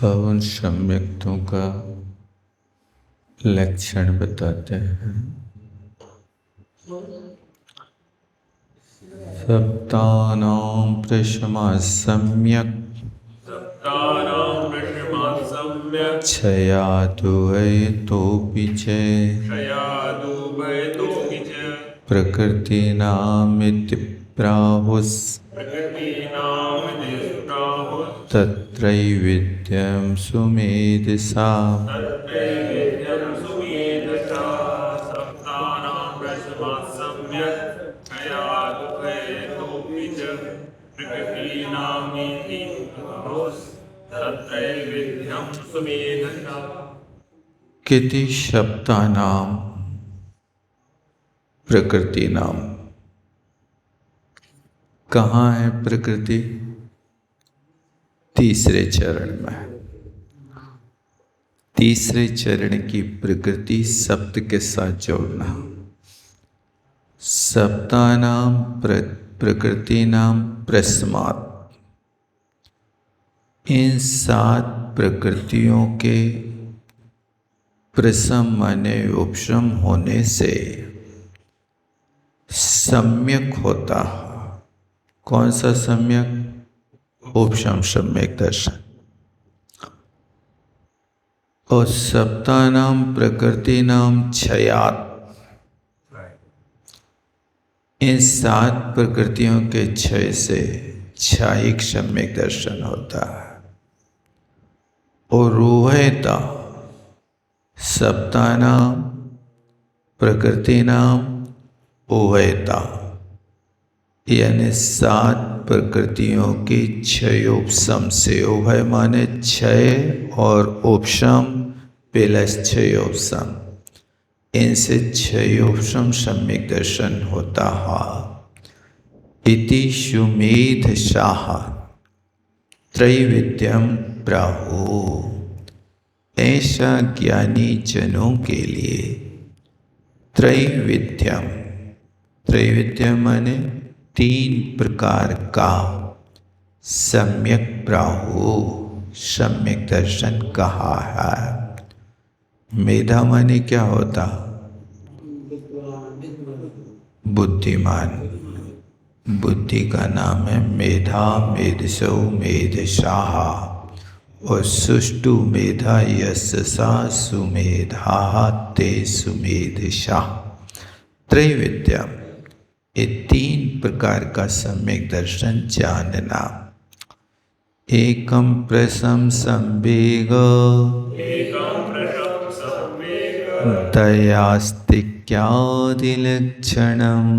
उन सम्यक्तों का लक्षण बताते हैं। सप्तानां प्रशमा सम्यक् क्षयादुभयतोऽपि च प्रकृतीनामिति प्राहुस् तत्रैवेद्यं सुमेधसा। किति शब्दानां प्रकृति नाम। कहाँ है प्रकृति? तीसरे चरण में। तीसरे चरण की प्रकृति शब्द के साथ जोड़ना। शब्दानां प्रकृति नाम प्रस्मात्। इन 7 प्रकृतियों के प्रसम माने उपशम होने से सम्यक होता है। कौन सा सम्यक? उपशम सम्यक दर्शन। और सप्तानां प्रकृति नाम क्षयात्। इन 7 प्रकृतियों के क्षय से क्षयिक सम्यक दर्शन होता है। और उभयता सप्तानां प्रकृति नाम उभयता, यानी 7 प्रकृतियों की क्षयोपशम से। उभय माने क्षय और उपशम प्लस क्षयोपशम, इनसे क्षयोपशम सम्यक दर्शन होता है। इति सुमेध शाह त्रैविध्यम प्राहु। ऐसा ज्ञानी जनों के लिए त्रैविध्यम, त्रैविध्यम माने 3 प्रकार का सम्यक प्राहु, सम्यक दर्शन कहा है। मेधा माने क्या होता? बुद्धिमान। बुद्धि का नाम है मेधा, मेधसौ, मेधशाह। और सुष्टु मेधा यस्सा सुमेधा ते सुमेधशा। त्रैविध्यम, ये 3 प्रकार का सम्यक दर्शन जानना। एकम प्रशम संवेग दयास्तिक्यादिलक्षणम्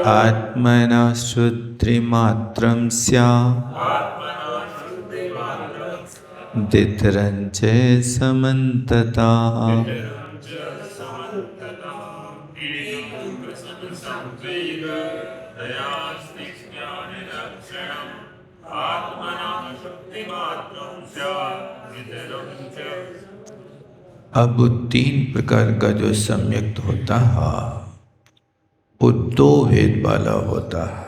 आत्मना शुद्धिमात्रं स्यात् दितरञ्च समन्ततः। अब 3 प्रकार का जो सम्यक होता है वो 2 भेद वाला होता है।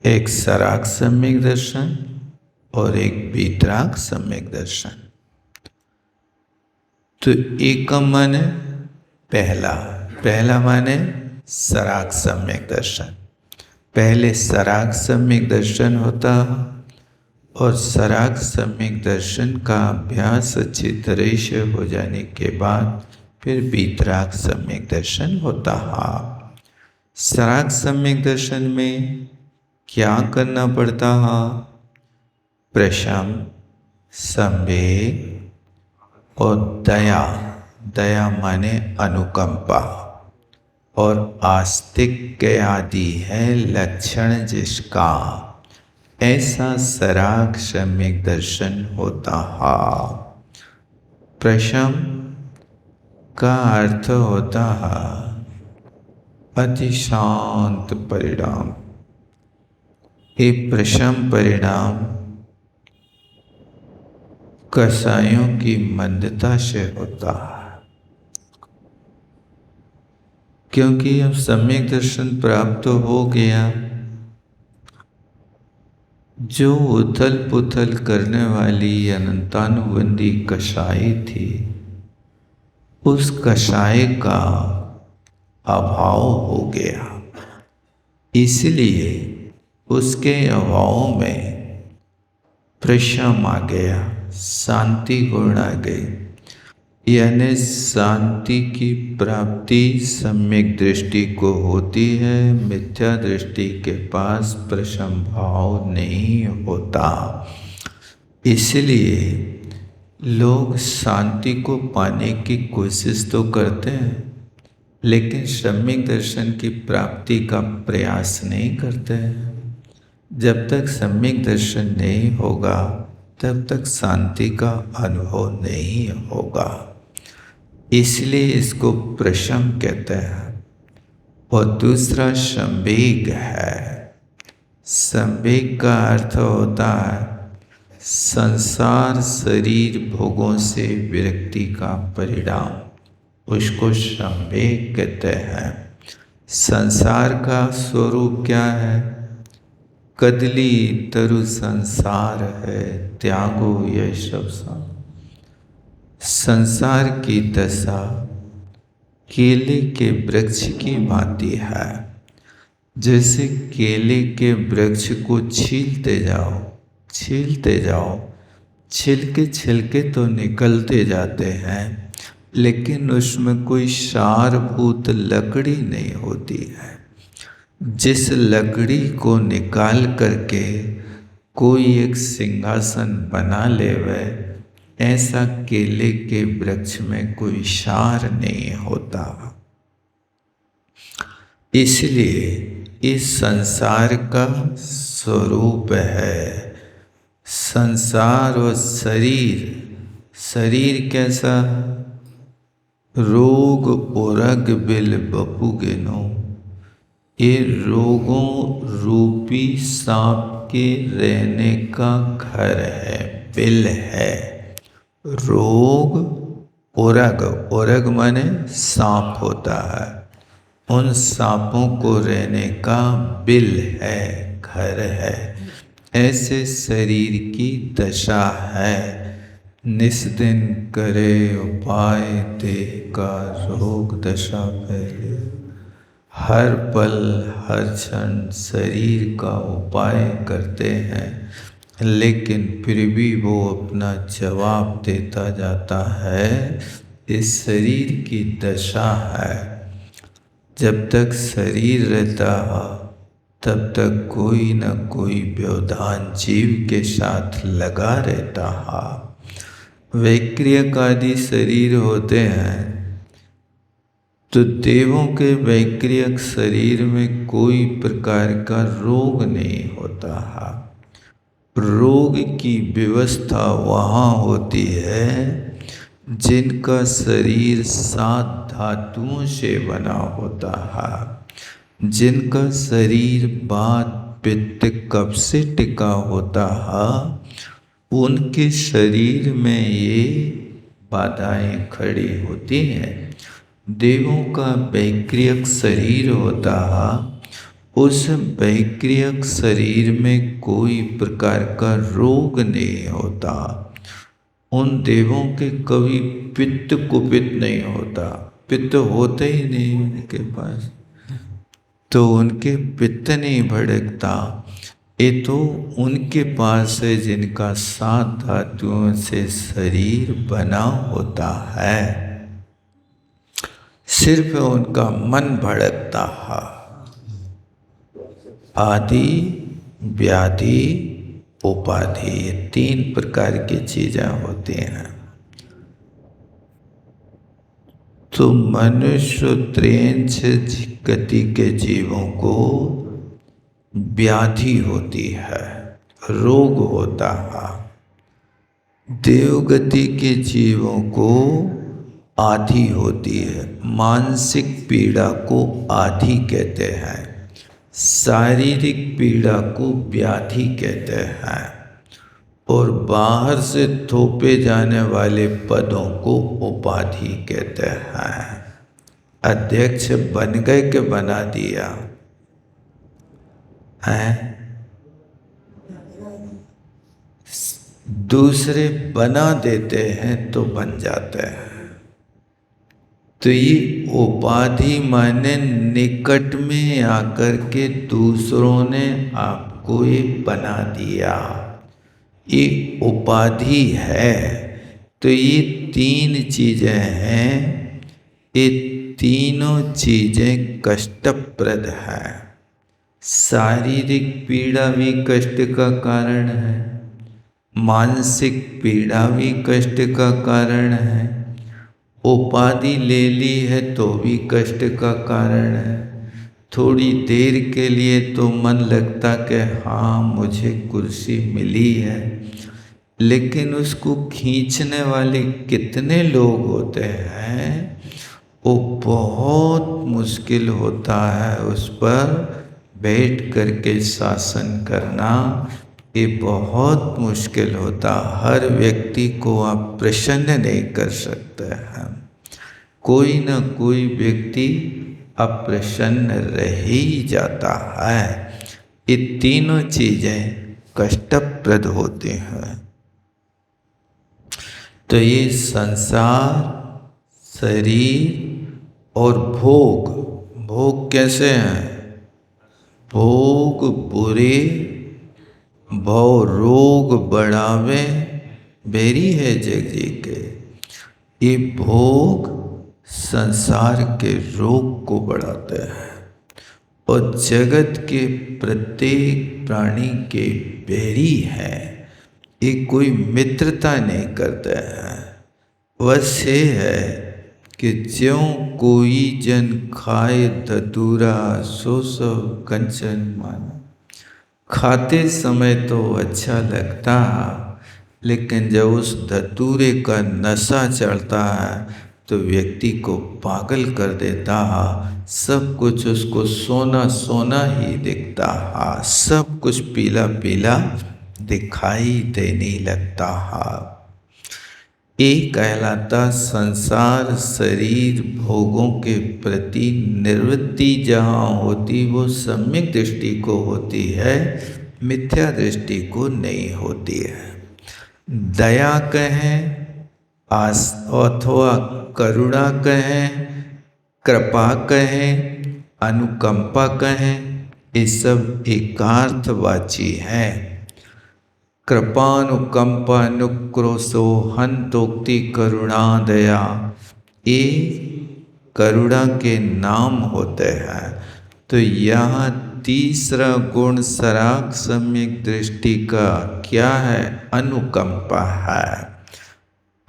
एक सराग सम्यक दर्शन और एक वीतराग सम्यक दर्शन। तो एकम माने पहला, पहला माने सराग सम्यक दर्शन। पहले सराग सम्यक दर्शन होता है और सराग सम्यक दर्शन का अभ्यास अच्छी तरह से हो जाने के बाद फिर वीतराग सम्यक दर्शन होता है। सराग सम्यक दर्शन में क्या करना पड़ता है? प्रशम, संवेग और दया। दया माने अनुकंपा और आस्तिक्य आदि है लक्षण जिसका, ऐसा सराग सम्यक दर्शन होता है। प्रशम का अर्थ होता है अति शांत परिणाम। ये प्रशम परिणाम कसायों की मंदता से होता है, क्योंकि अब सम्यक दर्शन प्राप्त हो गया, जो उथल पुथल करने वाली अनंतानुबंदी कषाय थी, उस कषाय का अभाव हो गया। इसलिए उसके अभाव में प्रशम आ गया, शांति गुण आ गई। यानी शांति की प्राप्ति सम्यक दृष्टि को होती है, मिथ्या दृष्टि के पास प्रशम भाव नहीं होता। इसलिए लोग शांति को पाने की कोशिश तो करते हैं, लेकिन सम्यक दर्शन की प्राप्ति का प्रयास नहीं करते हैं। जब तक सम्यक दर्शन नहीं होगा, तब तक शांति का अनुभव नहीं होगा। इसलिए इसको प्रशम कहते हैं। और दूसरा संवेग है। संवेग का अर्थ होता है संसार शरीर भोगों से विरक्ति का परिणाम, उसको संवेग कहते हैं। संसार का स्वरूप क्या है? कदली तरु संसार है, त्यागो यह सब संसार की दशा केले के वृक्ष की भांति है। जैसे केले के वृक्ष को छीलते जाओ, छिलके छिलके तो निकलते जाते हैं, लेकिन उसमें कोई सारभूत लकड़ी नहीं होती है। जिस लकड़ी को निकाल करके कोई एक सिंहासन बना ले, वह ऐसा केले के वृक्ष में कोई सार नहीं होता। इसलिए इस संसार का स्वरूप है। संसार और शरीर कैसा? रोग उरग बिल बपू गेनो, ये रोगों रूपी सांप के रहने का घर है, बिल है। रोग उरग माने सांप होता है, उन सांपों को रहने का बिल है, घर है। ऐसे शरीर की दशा है। निस्दिन करे उपाय देह का रोग दशा पहले। हर पल हर क्षण शरीर का उपाय करते हैं, लेकिन फिर भी वो अपना जवाब देता जाता है। इस शरीर की दशा है। जब तक शरीर रहता है, तब तक कोई न कोई व्यवधान जीव के साथ लगा रहता है। वैक्रियक आदि शरीर होते हैं, तो देवों के वैक्रियक शरीर में कोई प्रकार का रोग नहीं होता है। रोग की व्यवस्था वहाँ होती है जिनका शरीर 7 धातुओं से बना होता है, जिनका शरीर वात पित्त कफ से टिका होता है, उनके शरीर में ये बाधाएं खड़ी होती हैं। देवों का वैक्रियक शरीर होता है, उस वैक्रियक शरीर में कोई प्रकार का रोग नहीं होता। उन देवों के कभी पित्त कुपित नहीं होता, पित्त होता ही नहीं उनके पास, तो उनके पित्त नहीं भड़कता। ये तो उनके पास है जिनका 7 धातुओं से शरीर बना होता है। सिर्फ उनका मन भड़कता है। आदि व्याधि उपाधि, ये 3 प्रकार की चीजें होती हैं। तो मनुष्य त्रेंच गति के जीवों को व्याधि होती है, रोग होता है। देवगति के जीवों को आधि होती है। मानसिक पीड़ा को आधि कहते हैं, शारीरिक पीड़ा को व्याधि कहते हैं, और बाहर से थोपे जाने वाले पदों को उपाधि कहते हैं। अध्यक्ष बन गए कि बना दिया है? दूसरे बना देते हैं तो बन जाते हैं। तो ये उपाधि माने निकट में आकर के दूसरों ने आपको ये बना दिया, ये उपाधि है। तो ये तीन चीजें हैं, ये तीनों चीजें कष्टप्रद है। शारीरिक पीड़ा भी कष्ट का कारण है, मानसिक पीड़ा भी कष्ट का कारण है, उपाधि ले ली है तो भी कष्ट का कारण है। थोड़ी देर के लिए तो मन लगता कि हाँ मुझे कुर्सी मिली है, लेकिन उसको खींचने वाले कितने लोग होते हैं, वो बहुत मुश्किल होता है। उस पर बैठ करके शासन करना ये बहुत मुश्किल होता। हर व्यक्ति को आप प्रसन्न नहीं कर सकते हैं। कोई न कोई व्यक्ति अप्रसन्न रह ही जाता है। ये तीनों चीजें कष्टप्रद होती हैं। तो ये संसार, शरीर और भोग, भोग कैसे हैं? भोग बुरे भव रोग बढ़ावे बेरी है जग जी के। ये भोग संसार के रोग को बढ़ाते हैं और जगत के प्रत्येक प्राणी के बैरी है। ये कोई मित्रता नहीं करते हैं। बस ये है कि ज्यों कोई जन खाए धतूरा सो सब कंचन माना। खाते समय तो अच्छा लगता है, लेकिन जब उस धतूरे का नशा चढ़ता है तो व्यक्ति को पागल कर देता है। सब कुछ उसको सोना सोना ही दिखता है, सब कुछ पीला पीला दिखाई देने लगता है। एक कहलाता संसार, शरीर, भोगों के प्रति निवृत्ति जहाँ होती वो सम्यक दृष्टि को होती है, मिथ्या दृष्टि को नहीं होती है। दया कहें अथवा करुणा कहें, कृपा कहें, अनुकंपा कहें, ये सब एकार्थवाची हैं। कृपानुकंपा अनुक्रोशो हंतोक्ति करुणा दया, ये करुणा के नाम होते हैं। तो यहाँ तीसरा गुण सराग सम्यक दृष्टि का क्या है? अनुकंपा है।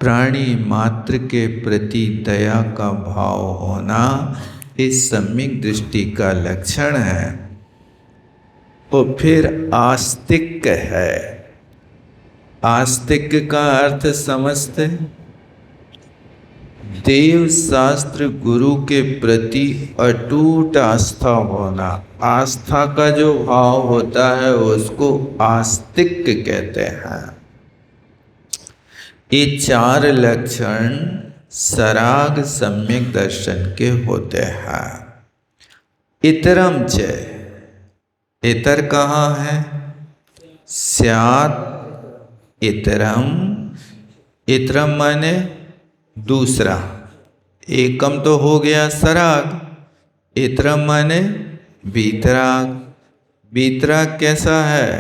प्राणी मात्र के प्रति दया का भाव होना इस सम्यक दृष्टि का लक्षण है। और फिर आस्तिक है। आस्तिक का अर्थ समझते? देव शास्त्र गुरु के प्रति अटूट आस्था होना। आस्था का जो भाव होता है उसको आस्तिक कहते हैं। ये चार लक्षण सराग सम्यक दर्शन के होते हैं। इतरम च, इतर कहाँ है? स्यात् इतरम, इतरम माने दूसरा, एकम तो हो गया सराग, इतरम माने बीतराग। बीतराग कैसा है?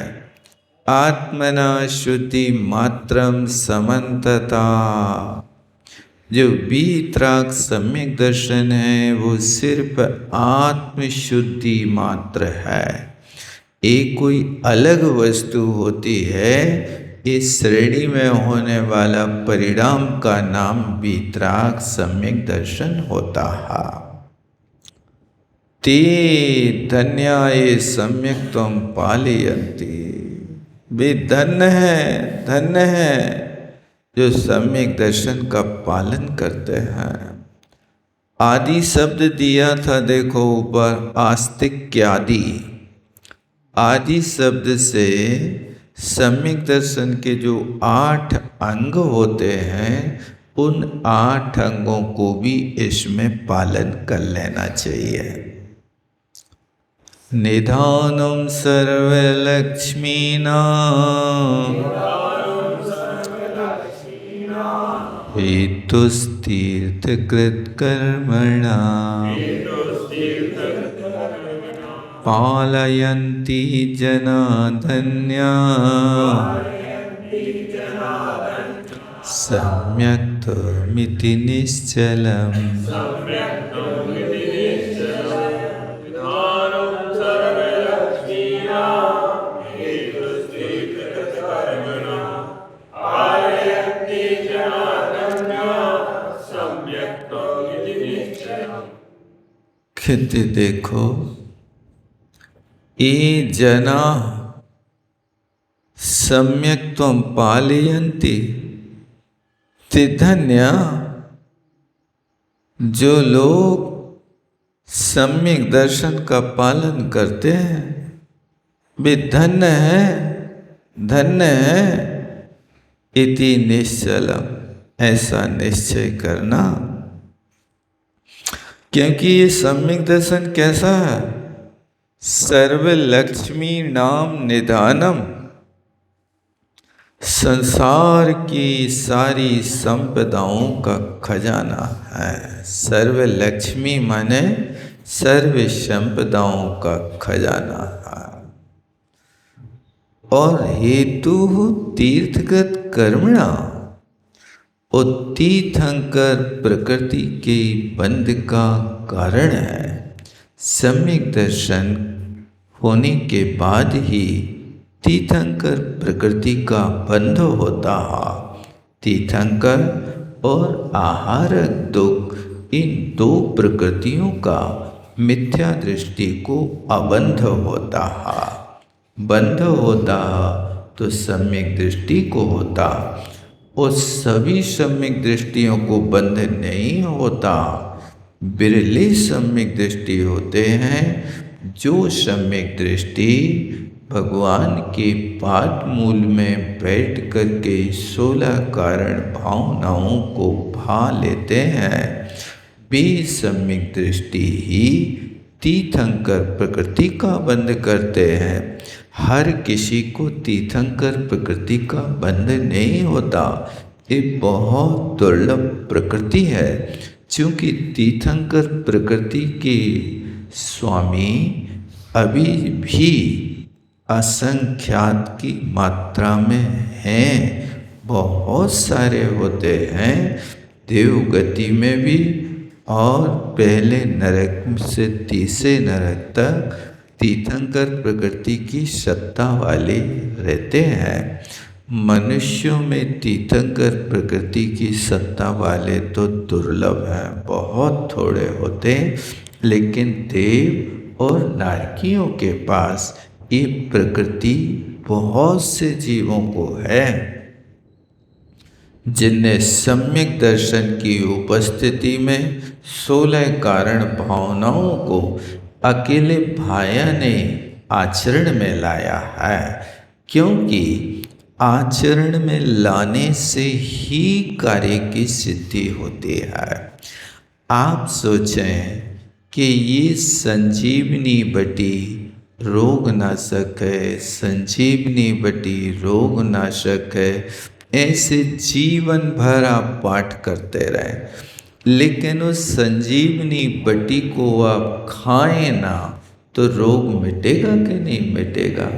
आत्मना शुद्धि मात्रम समन्तता। जो बीतराग सम्यक दर्शन है वो सिर्फ आत्मशुद्धि मात्र है। एक कोई अलग वस्तु होती है, इस श्रेणी में होने वाला परिणाम का नाम बीतराग सम्यक दर्शन होता है। ते धन्याये सम्यक त्वं पालयन्ति। वे धन्य है, धन्य है जो सम्यक दर्शन का पालन करते हैं। आदि शब्द दिया था देखो ऊपर, आस्तिक आदि। आदि शब्द से सम्यक दर्शन के जो 8 अंग होते हैं, उन 8 अंगों को भी इसमें पालन कर लेना चाहिए। निधानम सर्वलक्ष्मीनां हेतुस्तीर्थकृत्कर्मणा पालयन्ति जनाधन्या सम्यक्त्वमिति निश्चलम्। कहते देखो, ये जना सम्यक्त्वं पालयन्ति ते धन्या। जो लोग सम्यक दर्शन का पालन करते हैं वे धन्य है, धन्य है। इति निश्चलम, ऐसा निश्चय करना। क्योंकि ये सम्यक दर्शन कैसा है? सर्व लक्ष्मी नाम निधानम, संसार की सारी संपदाओं का खजाना है। सर्व लक्ष्मी माने सर्व संपदाओं का खजाना है। और हेतु तीर्थगत कर्मणा, और तीर्थंकर प्रकृति के बंध का कारण है। सम्यक दर्शन होने के बाद ही तीर्थंकर प्रकृति का बंध होता है। तीर्थंकर और आहारक दुख, इन दो प्रकृतियों का मिथ्या दृष्टि को अबंध होता है। बंध होता तो सम्यक दृष्टि को होता, और सभी सम्यक दृष्टियों को बंध नहीं होता। बिरले सम्यक दृष्टि होते हैं। जो सम्यक दृष्टि भगवान के पाद मूल में बैठ कर के 16 कारण भावनाओं को भा लेते हैं, वे सम्यक दृष्टि ही तीर्थंकर प्रकृति का बंध करते हैं। हर किसी को तीर्थंकर प्रकृति का बंध नहीं होता। ये बहुत दुर्लभ प्रकृति है। क्योंकि तीर्थंकर प्रकृति के स्वामी अभी भी असंख्यात की मात्रा में हैं। बहुत सारे होते हैं, देवगति में भी, और पहले नरक से तीसरे नरक तक तीर्थंकर प्रकृति की सत्ता वाले रहते हैं। मनुष्यों में तीर्थंकर प्रकृति की सत्ता वाले तो दुर्लभ हैं, बहुत थोड़े होते हैं। लेकिन देव और नारकियों के पास ये प्रकृति बहुत से जीवों को है, जिनने सम्यक दर्शन की उपस्थिति में 16 कारण भावनाओं को अकेले भाया ने आचरण में लाया है। क्योंकि आचरण में लाने से ही कार्य की सिद्धि होती है। आप सोचें कि ये संजीवनी बटी रोग नाशक है, संजीवनी बटी रोग नाशक है, ऐसे जीवन भर आप पाठ करते रहें, लेकिन उस संजीवनी बटी को आप खाएं ना तो रोग मिटेगा कि नहीं मिटेगा?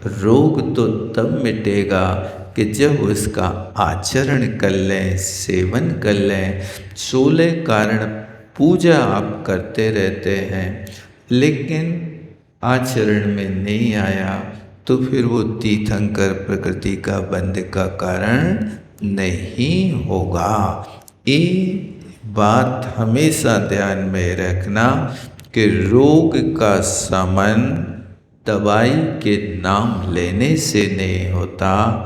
रोग तो तब मिटेगा कि जब उसका आचरण कर लें, सेवन कर लें। 16 कारण पूजा आप करते रहते हैं, लेकिन आचरण में नहीं आया तो फिर वो तीर्थंकर प्रकृति का बंध का कारण नहीं होगा। ये बात हमेशा ध्यान में रखना कि रोग का शमन दवाई के नाम लेने से नहीं होता,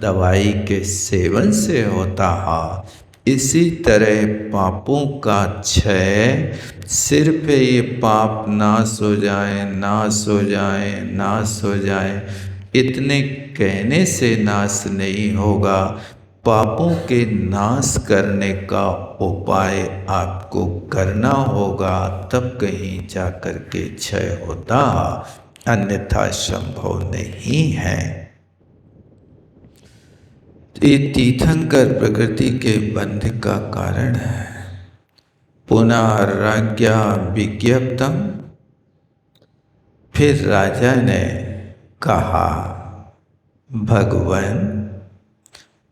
दवाई के सेवन से होता है। इसी तरह पापों का क्षय, सिर्फ ये पाप नाश हो जाए, नाश हो जाए, नाश हो जाए, इतने कहने से नाश नहीं होगा। पापों के नाश करने का उपाय आपको करना होगा, तब कहीं जाकर के क्षय होता, अन्यथा संभव नहीं है। ये तीर्थंकर प्रकृति के बंध का कारण है। पुनः राज्ञा विज्ञप्तम, फिर राजा ने कहा, भगवान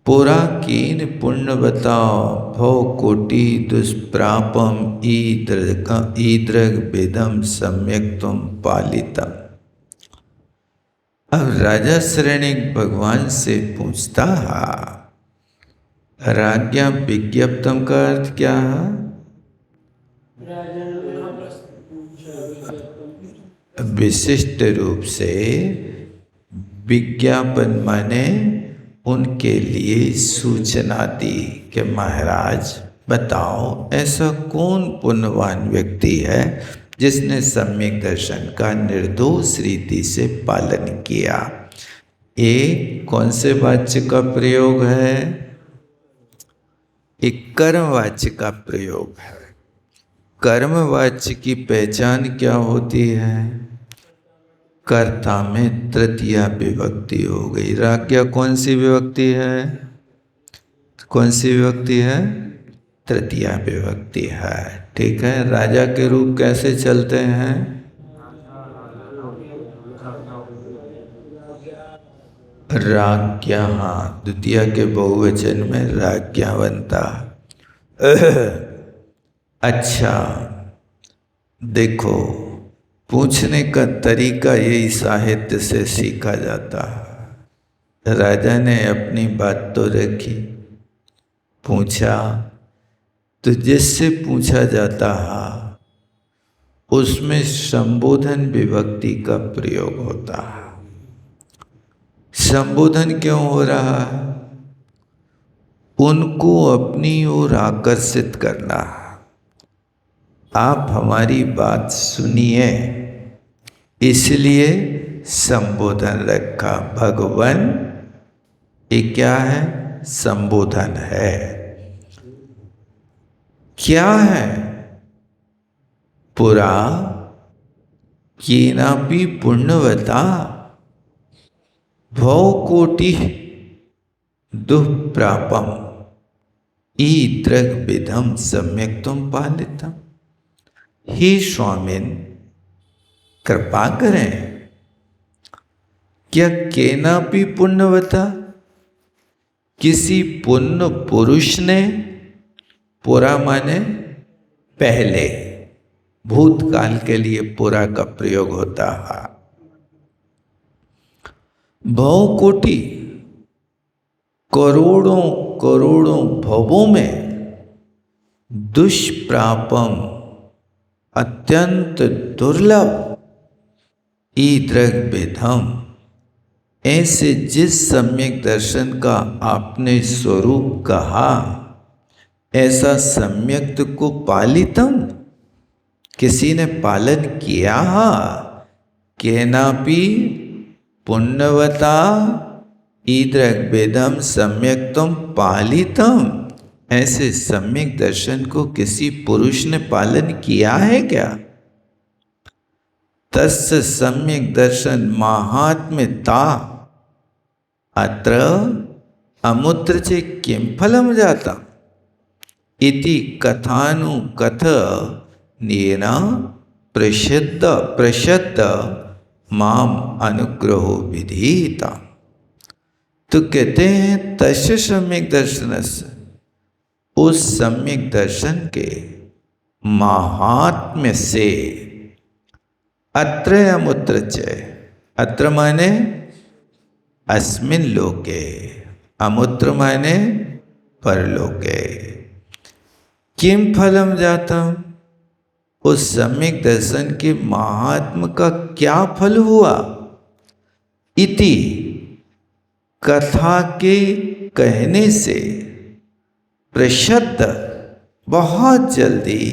पुरा कीन पुण्य बताओ, भव कोटि दुष्प्रापम ईदृग विदम सम्यक तुम पालितम। अब राजा श्रेणिक भगवान से पूछता है, राज्ञा विज्ञप्तम का अर्थ क्या है? विशिष्ट रूप से विज्ञापन माने उनके लिए सूचना दी कि महाराज बताओ ऐसा कौन पुण्यवान व्यक्ति है जिसने सम्यक दर्शन का निर्दोष रीति से पालन किया। ये कौन से वाच्य का प्रयोग है? एक कर्मवाच्य का प्रयोग है। कर्मवाच्य की पहचान क्या होती है? कर्ता में तृतीया विभक्ति हो गई। राज्ञा कौन सी विभक्ति है? कौन सी विभक्ति है? तृतीया विभक्ति है। ठीक है। राजा के रूप कैसे चलते हैं? राज्ञा, द्वितीया के बहुवचन में राज्ञा बनता। अच्छा देखो, पूछने का तरीका यही साहित्य से सीखा जाता है। राजा ने अपनी बात तो रखी, पूछा, तो जिससे पूछा जाता है उसमें संबोधन विभक्ति का प्रयोग होता है। संबोधन क्यों हो रहा है? उनको अपनी ओर आकर्षित करना। आप हमारी बात सुनिए, इसलिए संबोधन रखा। भगवान ये क्या है? संबोधन है। क्या है? पुरा केनापि पुण्यवता भव कोटि दुष्प्रापम ईदृग विधम सम्यक तुम पालितम। हे स्वामिन, कृपा करें, क्या केनापि पुण्यवता, किसी पुण्य पुरुष ने, पुरा माने पहले, भूतकाल के लिए पुरा का प्रयोग होता है। भव कोटि, करोड़ों करोड़ों भवों में, दुष्प्रापम अत्यंत दुर्लभ, ईदृग विधम ऐसे जिस सम्यक दर्शन का आपने स्वरूप कहा, ऐसा सम्यक को पालितम, किसी ने पालन किया। केनापि पुण्यवता ईदृग विधम सम्यक तुम पालितम, ऐसे सम्यक दर्शन को किसी पुरुष ने पालन किया है क्या? तस्य सम्यक दर्शन महात्म्यता अत्र अमुत्र चे किं फलम जाता इति कथानुकथ नेना प्रसिद्ध माम अनुग्रहो विधीता। तो कहते हैं तस्य सम्यक दर्शनस्य, उस सम्यक दर्शन के महात्म्य से, अत्र अमुत्र च, अत्र माने अस्मिन् लोके, अमुत्र माने परलोके, किम फलम जातम, उस सम्यक दर्शन के महात्म का क्या फल हुआ? इति कथा के कहने से, प्रसिद्ध बहुत जल्दी,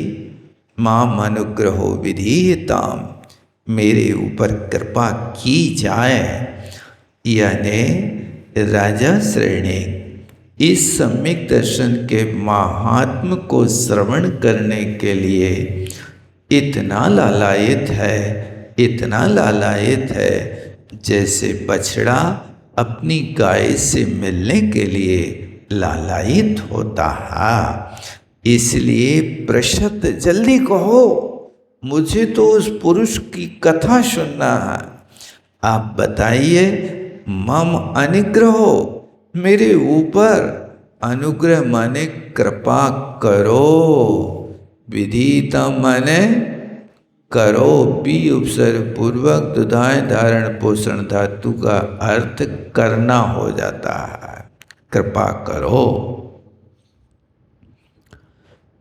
माम अनुग्रहो विधीयताम मेरे ऊपर कृपा की जाए। यानी राजा श्रेणी इस सम्यक दर्शन के महात्म को श्रवण करने के लिए इतना लालायित है, इतना लालायित है, जैसे बछड़ा अपनी गाय से मिलने के लिए लालायित होता है। इसलिए पृषत जल्दी कहो, मुझे तो उस पुरुष की कथा सुनना है। आप बताइए, मम अनुग्रहो, मेरे ऊपर अनुग्रह माने कृपा करो। विधिता माने करो, भी उपसर्ग पूर्वक दुधाय धारण पोषण धातु का अर्थ करना हो जाता है, कृपा करो।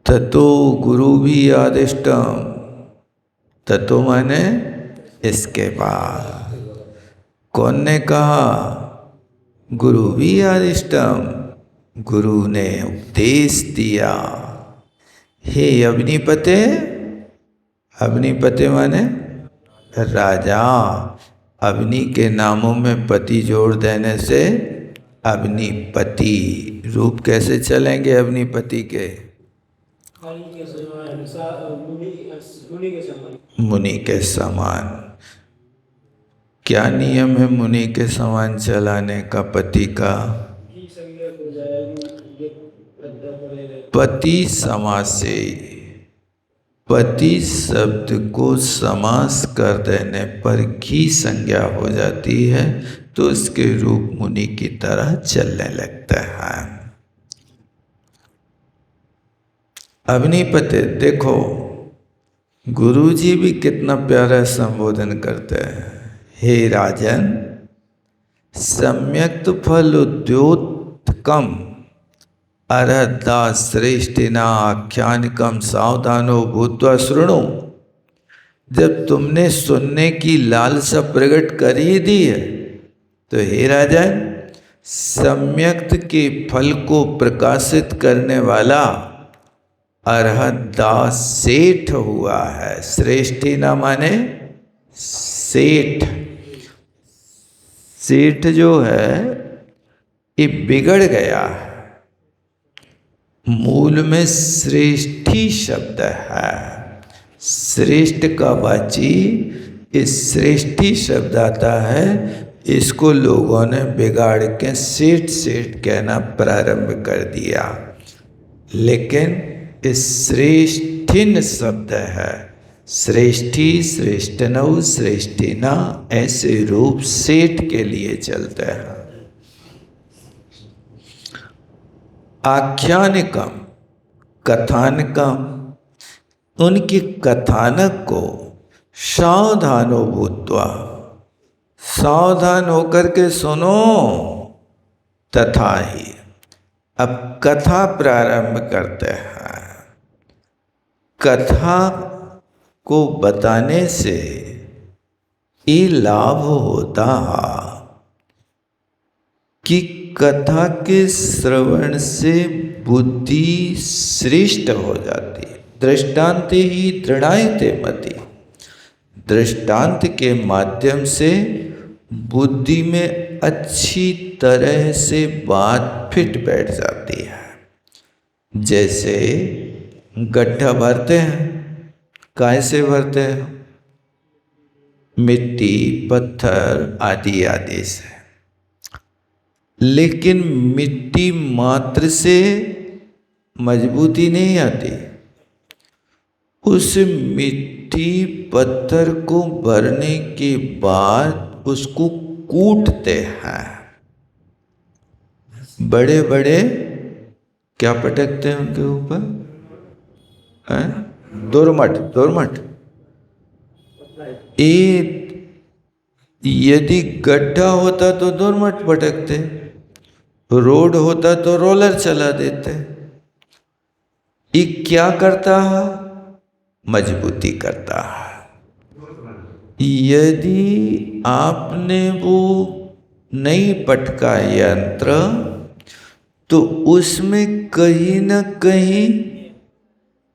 ततो गुरु भी आदिष्टम, ततो माने इसके बाद। कौन ने कहा? गुरु भी आदिष्टम, गुरु ने उपदेश दिया। हे अग्निपते, अग्निपते माने राजा। अग्नि के नामों में पति जोड़ देने से अग्निपति। रूप कैसे चलेंगे अग्निपति के? मुनि के समान। क्या नियम है मुनि के समान चलाने का पति का? पति समास से, पति शब्द को समास कर देने पर की संज्ञा हो जाती है, तो इसके रूप मुनि की तरह चलने लगता है। अग्निपते देखो, गुरुजी भी कितना प्यारा संबोधन करते हैं। हे राजन, सम्यक्त फल उद्योतकम अर्हता श्रेष्ठिना आख्यानिकम सावधानो भूत्वा शृणु। जब तुमने सुनने की लालसा प्रकट कर ही दी है, तो हे राजन, सम्यक्त के फल को प्रकाशित करने वाला अर्हतदास सेठ हुआ है। श्रेष्ठिना माने सेठ। सेठ जो है ये बिगड़ गया है। मूल में श्रेष्ठी शब्द है, श्रेष्ठ का वाची इस श्रेष्ठी शब्द आता है। इसको लोगों ने बिगाड़ के सेठ सेठ कहना प्रारंभ कर दिया, लेकिन इस श्रेष्ठिन शब्द है। श्रेष्ठी, श्रेष्ठनौ, श्रेष्ठिना, ऐसे रूप सेठ के लिए चलते हैं। आख्यानिकम, कथानकम, उनकी कथानक को सावधानो भूत्वा, सावधान होकर के सुनो। तथा ही अब कथा प्रारंभ करते हैं। कथा को बताने से ये लाभ होता है कि कथा के श्रवण से बुद्धि श्रेष्ठ हो जाती है। दृष्टांत ही दृढ़ायते मति, दृष्टांत के माध्यम से बुद्धि में अच्छी तरह से बात फिट बैठ जाती है। जैसे गड्ढा भरते हैं, काय से भरते हैं? मिट्टी, पत्थर आदि आदि से। लेकिन मिट्टी मात्र से मजबूती नहीं आती। उस मिट्टी पत्थर को भरने के बाद उसको कूटते हैं। बड़े बड़े क्या पटकते हैं उनके ऊपर? दोरमट, दोरमट। यदि गड्ढा होता तो दोरमट पटकते, रोड होता तो रोलर चला देते। ये क्या करता है? मजबूती करता है। यदि आपने वो नहीं पटका यंत्र, तो उसमें कहीं न कहीं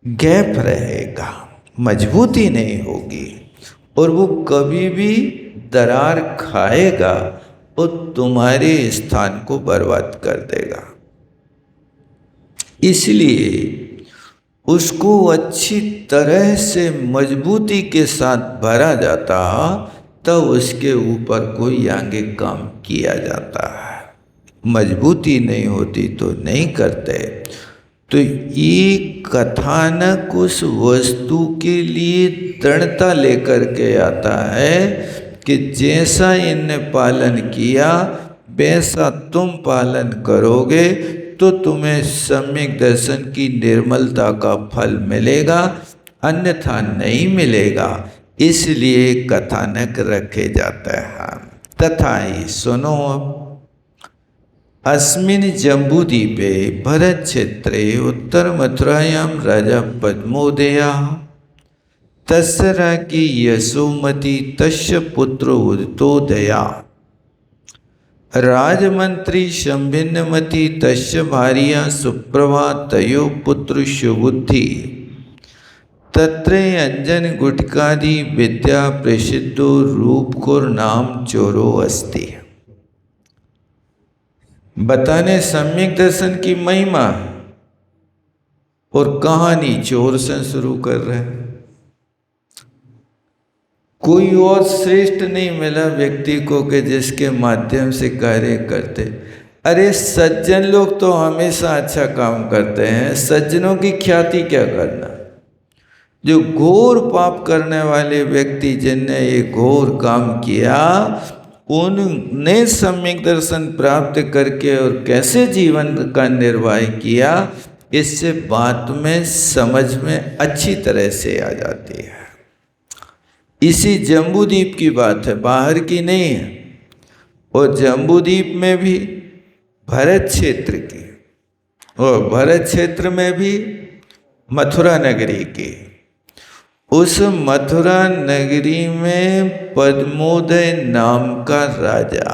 गैप रहेगा, मजबूती नहीं होगी, और वो कभी भी दरार खाएगा और तुम्हारे स्थान को बर्बाद कर देगा। इसलिए उसको अच्छी तरह से मजबूती के साथ भरा जाता, तब उसके ऊपर कोई आगे काम किया जाता है। मजबूती नहीं होती तो नहीं करते। तो ये कथानक उस वस्तु के लिए दृढ़ता लेकर के आता है कि जैसा इनने पालन किया वैसा तुम पालन करोगे तो तुम्हें सम्यक दर्शन की निर्मलता का फल मिलेगा, अन्यथा नहीं मिलेगा। इसलिए कथानक रखे जाते हैं। तथा ही सुनो अब। अस्मिन् जम्बूद्वीपे भरतक्षेत्रे उत्तर मथुरायां राजा पद्मोदयः तस्य राज्ञी यशोमती तस्य पुत्रो उदितोदया राजमंत्री शंभिन्नमती तस्य भार्या सुप्रभा तयोः पुत्र सुबुद्धि तत्रे अंजन गुटकादि विद्या प्रसिद्धो रूपकुर नाम चोरो अस्ति। बताने सम्यक दर्शन की महिमा और कहानी चोर से शुरू कर रहे हैं। कोई और श्रेष्ठ नहीं मिला व्यक्ति को कि जिसके माध्यम से कार्य करते। अरे सज्जन लोग तो हमेशा अच्छा काम करते हैं, सज्जनों की ख्याति क्या करना। जो घोर पाप करने वाले व्यक्ति जिनने ये घोर काम किया उनने सम्यक दर्शन प्राप्त करके और कैसे जीवन का निर्वाह किया, इससे बात में समझ में अच्छी तरह से आ जाती है। इसी जम्बूद्वीप की बात है, बाहर की नहीं है। और जम्बूद्वीप में भी भरत क्षेत्र की और भरत क्षेत्र में भी मथुरा नगरी की। उस मथुरा नगरी में पद्मोदय नाम का राजा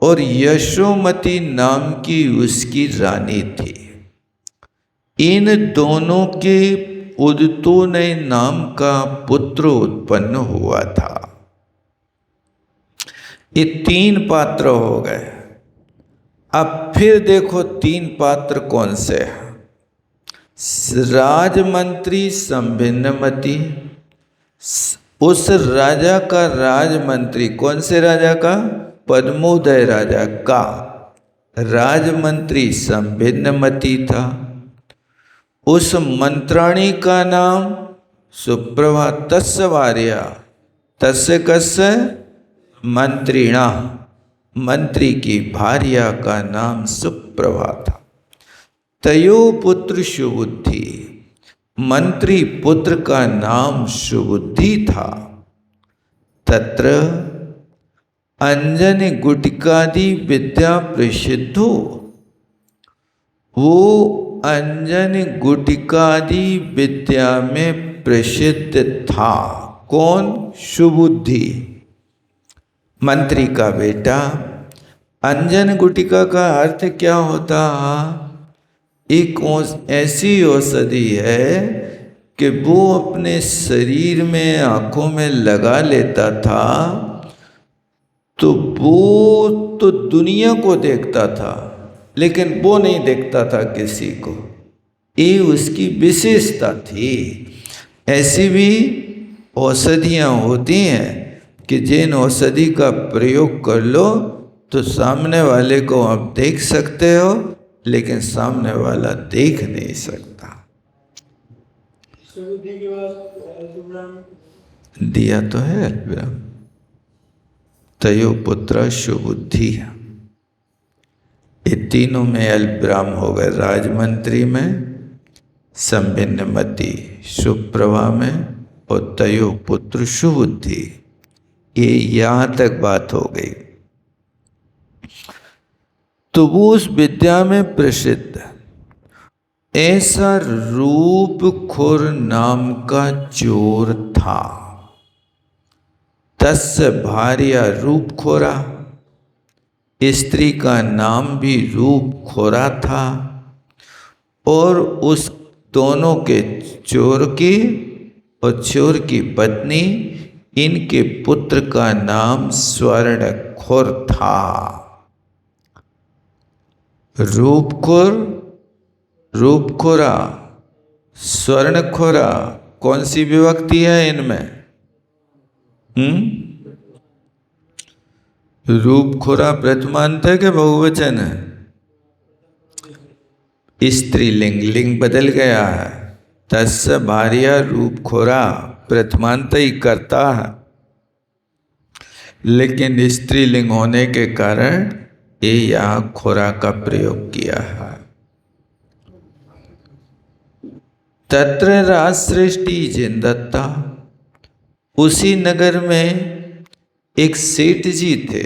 और यशोमती नाम की उसकी रानी थी। इन दोनों के उदितोदय नाम का पुत्र उत्पन्न हुआ था। ये 3 पात्र हो गए। अब फिर देखो 3 पात्र कौन से हैं। राजमंत्री संभिन्नमति, उस राजा का राजमंत्री, कौन से राजा का? पद्मोदय राजा का राजमंत्री संभिन्नमति था। उस मंत्राणी का नाम सुप्रभा, तस्य भार्या, तस्य कस्य मंत्रिणा, मंत्री की भार्या का नाम सुप्रभा था। तयो पुत्र सुबुद्धि, मंत्री पुत्र का नाम सुबुद्धि था। तत्र अंजन गुटिकादि विद्या प्रसिद्धो, वो अंजन गुटिकादि विद्या में प्रसिद्ध था। कौन? सुबुद्धि, मंत्री का बेटा। अंजन गुटिका का अर्थ क्या होता? एक ऐसी औषधि है कि वो अपने शरीर में आँखों में लगा लेता था तो वो तो दुनिया को देखता था लेकिन वो नहीं देखता था किसी को। ये उसकी विशेषता थी। ऐसी भी औषधियाँ होती हैं कि जिन औषधि का प्रयोग कर लो तो सामने वाले को आप देख सकते हो लेकिन सामने वाला देख नहीं सकता। दिया तो है अल्पविराम। तयो पुत्र सुबुद्धि, ये तीनों में अल्पविराम हो गए। राजमंत्री में, संभिन्नमति सुप्रभा में और तयो पुत्र सुबुद्धि। ये यहाँ तक बात हो गई। तो वो उस विद्या में प्रसिद्ध ऐसा रूपखुर नाम का चोर था। तस्य भार्या रूपखोरा, स्त्री का नाम भी रूपखोरा था। और उस दोनों के, चोर की और चोर की पत्नी, इनके पुत्र का नाम स्वर्णखोर था। रूपखोर, रूपखोरा, स्वर्णखोरा, कौन सी विभक्ति है इनमें? रूप खोरा प्रथमांत है कि बहुवचन है? स्त्रीलिंग, लिंग बदल गया है। तस्य भार्या रूप खोरा प्रथमांत ही करता है, लेकिन स्त्रीलिंग होने के कारण ये यहाँ खोरा का प्रयोग किया है। तत्र राजश्रेष्ठी जिनदत्ता, उसी नगर में एक सेठ जी थे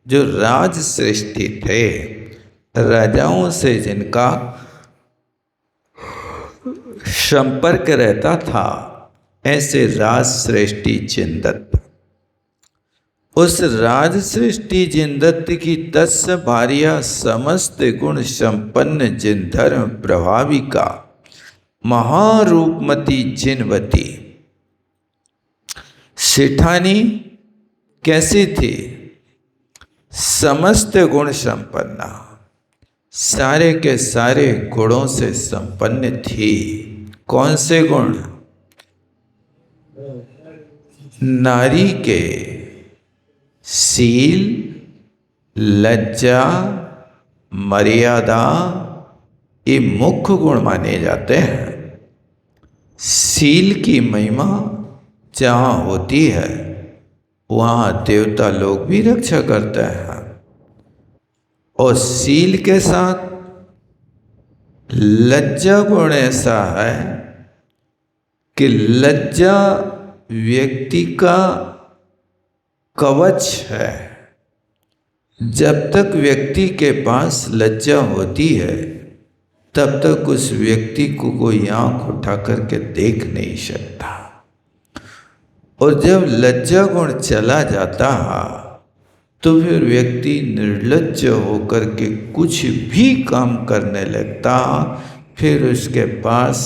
जो राजश्रेष्ठी थे, राजाओं से जिनका संपर्क रहता था, ऐसे राजश्रेष्ठी जिनदत्त। उस राजश्रेष्ठी जिनदत्त की 10 भार्या समस्त गुण संपन्न जिनधर्म प्रभाविका महारूपमती जिनवती। सेठानी कैसी थी? समस्त गुण संपन्ना, सारे के सारे गुणों से संपन्न थी। कौन से गुण? नारी के शील, लज्जा, मर्यादा, ये मुख्य गुण माने जाते हैं। शील की महिमा जहाँ होती है वहाँ देवता लोग भी रक्षा करते हैं। और शील के साथ लज्जा गुण ऐसा है कि लज्जा व्यक्ति का कवच है। जब तक व्यक्ति के पास लज्जा होती है तब तक उस व्यक्ति को कोई आंख उठा करके देख नहीं सकता। और जब लज्जा गुण चला जाता है तो फिर व्यक्ति निर्लज्ज होकर के कुछ भी काम करने लगता। फिर उसके पास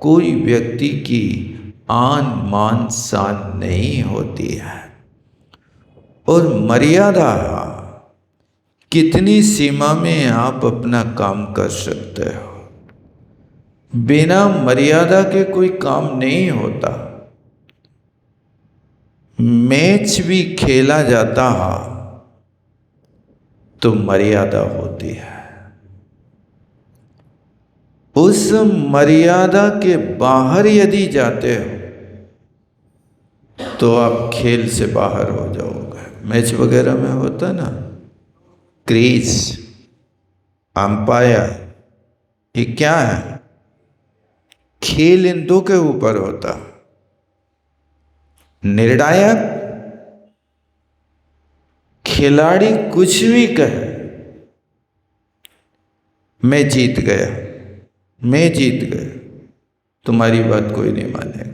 कोई व्यक्ति की आन मान शान नहीं होती है। और मर्यादा, कितनी सीमा में आप अपना काम कर सकते हो। बिना मर्यादा के कोई काम नहीं होता। मैच भी खेला जाता है तो मर्यादा होती है। उस मर्यादा के बाहर यदि जाते हो तो आप खेल से बाहर हो जाओगे। मैच वगैरह में होता ना, क्रीज, अंपायर, ये क्या है? खेल इन दो के ऊपर होता। निर्णायक खिलाड़ी कुछ भी कहे, मैं जीत गया, मैं जीत गया, तुम्हारी बात कोई नहीं मानेगा।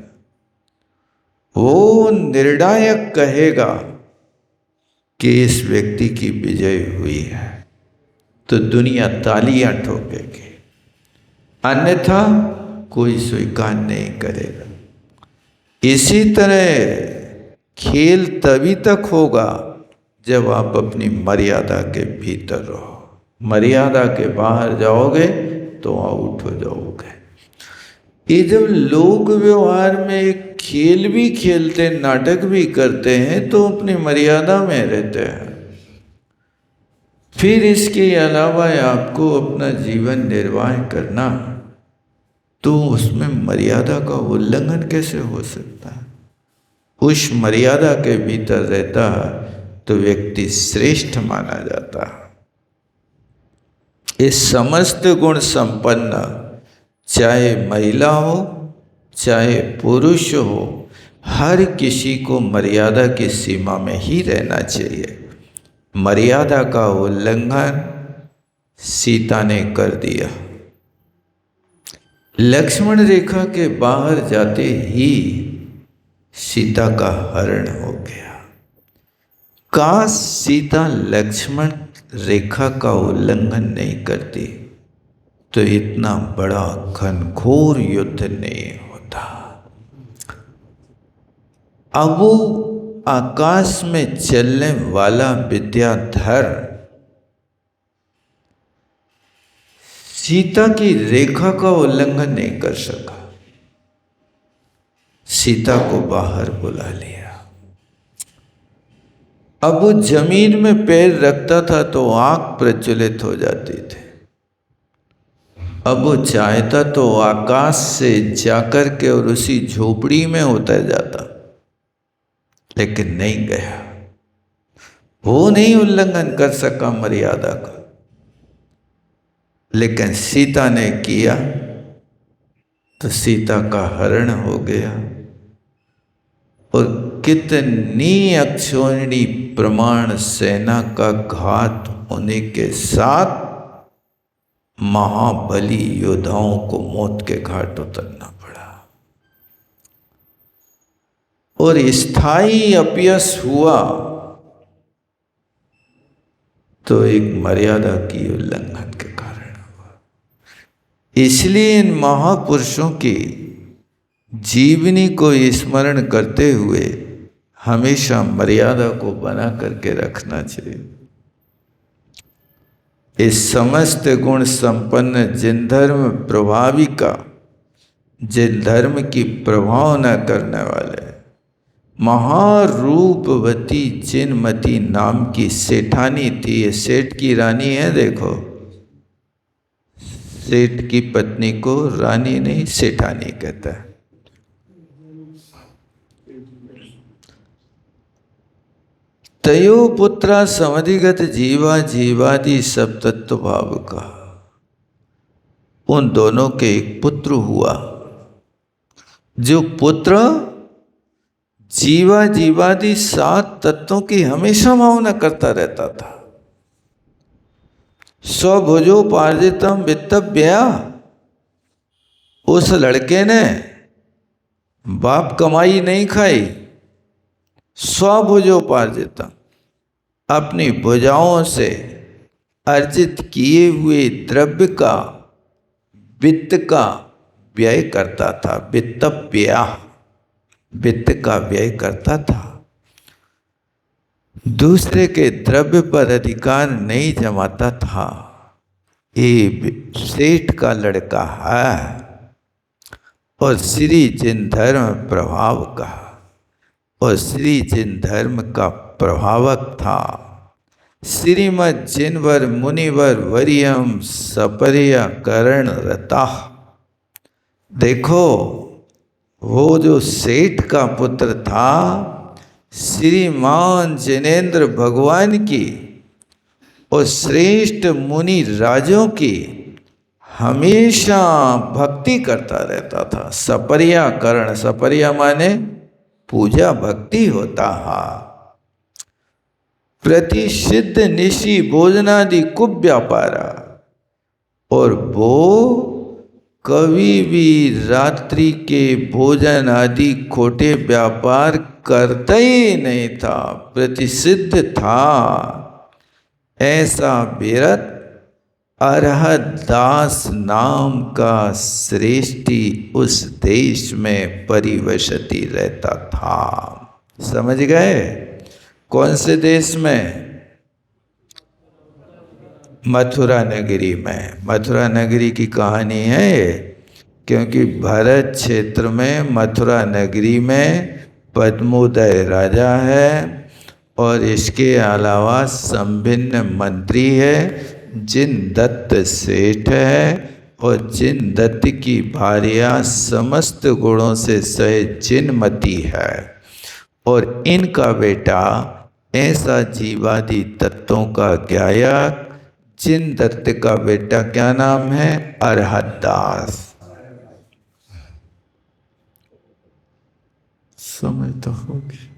वो निर्णायक कहेगा कि इस व्यक्ति की विजय हुई है तो दुनिया तालियां ठोकेगी, अन्यथा कोई स्वीकार नहीं करेगा। इसी तरह खेल तभी तक होगा जब आप अपनी मर्यादा के भीतर रहो। मर्यादा के बाहर जाओगे तो आउट हो जाओगे। ये जब लोक व्यवहार में एक खेल भी खेलते, नाटक भी करते हैं तो अपनी मर्यादा में रहते हैं। फिर इसके अलावा आपको अपना जीवन निर्वाह करना, तो उसमें मर्यादा का उल्लंघन कैसे हो सकता है? उस मर्यादा के भीतर रहता है तो व्यक्ति श्रेष्ठ माना जाता है। इस समस्त गुण संपन्न, चाहे महिला हो चाहे पुरुष हो, हर किसी को मर्यादा की सीमा में ही रहना चाहिए। मर्यादा का उल्लंघन सीता ने कर दिया। लक्ष्मण रेखा के बाहर जाते ही सीता का हरण हो गया। काश सीता लक्ष्मण रेखा का उल्लंघन नहीं करती तो इतना बड़ा घनघोर युद्ध नहीं होता। अब वो आकाश में चलने वाला विद्याधर सीता की रेखा का उल्लंघन नहीं कर सका। सीता को बाहर बुला लिया। अब वो जमीन में पैर रखता था तो आंख प्रज्वलित हो जाती थी। अब वो चाहता तो आकाश से जाकर के और उसी झोपड़ी में उतर जाता, लेकिन नहीं गया। वो नहीं उल्लंघन कर सका मर्यादा का, लेकिन सीता ने किया तो सीता का हरण हो गया। और कितनी अक्षौहिणी प्रमाण सेना का घात होने के साथ महाबली योद्धाओं को मौत के घाट उतरना पड़ा। और स्थायी अपयश हुआ तो एक मर्यादा की उल्लंघन के कारण हुआ। इसलिए इन महापुरुषों की जीवनी को स्मरण करते हुए हमेशा मर्यादा को बना करके रखना चाहिए। इस समस्त गुण संपन्न जिन धर्म प्रभाविका, जिन धर्म की प्रभाव न करने वाले महारूपवती चिन्मती नाम की सेठानी थी। ये सेठ की रानी है, देखो, सेठ की पत्नी को रानी नहीं सेठानी कहता है। तयो पुत्रा समधिगत जीवा जीवादि सब तत्व भाव का। उन दोनों के एक पुत्र हुआ, जो पुत्र जीवा जीवादि सात तत्वों की हमेशा भावना करता रहता था। स्वभुजोपार्जितम वित्तव्यया। उस लड़के ने बाप कमाई नहीं खाई। स्वभुजोपार्जितम, अपनी भुजाओं से अर्जित किए हुए द्रव्य का, वित्त का व्यय करता था। वित्तव्यया, वित्त का व्यय करता था। दूसरे के द्रव्य पर अधिकार नहीं जमाता था। ये सेठ का लड़का है और श्री जिन धर्म प्रभाव का, और श्री जिन धर्म का प्रभावक था। श्रीमद जिनवर मुनिवर वरियम सपर्या करण रता। देखो, वो जो सेठ का पुत्र था, श्रीमान जिनेन्द्र भगवान की और श्रेष्ठ मुनि राजों की हमेशा भक्ति करता रहता था। सपर्या करण, सपर्या माने पूजा भक्ति होता है। प्रतिषिद्ध निशि भोजनादि कुब व्यापारा। और वो कभी भी रात्रि के भोजन आदि खोटे व्यापार करता ही नहीं था, प्रतिषिद्ध था। ऐसा विरत अरहत दास नाम का श्रेष्ठी उस देश में परिवसती रहता था। समझ गए? कौन से देश में? मथुरा नगरी में। मथुरा नगरी की कहानी है, क्योंकि भरत क्षेत्र में मथुरा नगरी में पद्मोदय राजा है और इसके अलावा संभिन्न मंत्री है, जिन दत्त सेठ है और जिन दत्त की भार्या समस्त गुणों से सहित जिनमती है। और इनका बेटा ऐसा जीवादि तत्वों का ज्ञायक, जिन दत्त का बेटा क्या नाम है? अरहत दास। समय तो होगी।